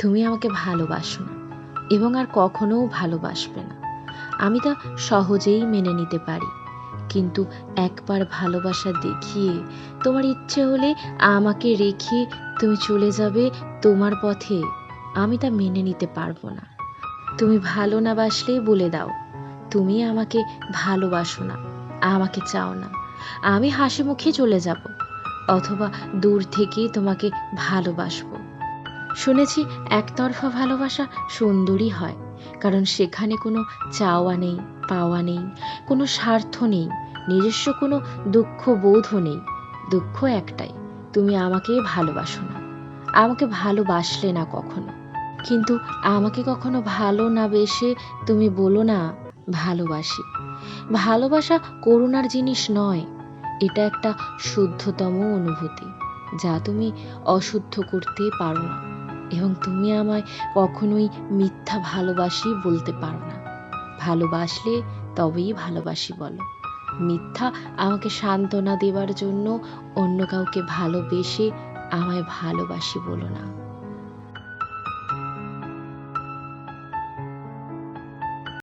তুমি আমাকে ভালোবাসো না এবং আর কখনোও ভালোবাসবে না। আমি তা সহজেই মেনে নিতে পারি, কিন্তু একবার ভালোবাসা দেখিয়ে তোমার ইচ্ছে হলে আমাকে রেখে তুমি চলে যাবে তোমার পথে, আমি তা মেনে নিতে পারবো না। তুমি ভালো না বাসলে বলে দাও তুমি আমাকে ভালোবাসো না, আমাকে চাও না। আমি হাসি মুখে চলে যাব, অথবা দূর থেকে তোমাকে ভালোবাসবো। শুনেছি একতরফা ভালোবাসা সুন্দরই হয়, কারণ সেখানে কোনো চাওয়া নেই, পাওয়া নেই, কোনো স্বার্থ নেই, নিজস্ব কোনো দুঃখ বোধও নেই। দুঃখ একটাই, তুমি আমাকে ভালোবাসো না, আমাকে ভালোবাসলে না কখনো। কিন্তু আমাকে কখনো ভালো না বেসে তুমি বলো না ভালোবাসি। ভালোবাসা করুণার জিনিস নয়, এটা একটা শুদ্ধতম অনুভূতি, যা তুমি অশুদ্ধ করতে পারো না। এবং তুমি আমায় কখনোই মিথ্যা ভালোবাসি বলতে পারো না। ভালোবাসলে তবেই ভালোবাসি বলো। মিথ্যা আমাকে সান্ত্বনা দেবার জন্য অন্য কাউকে ভালোবেসে আমায় ভালোবাসি বলো না।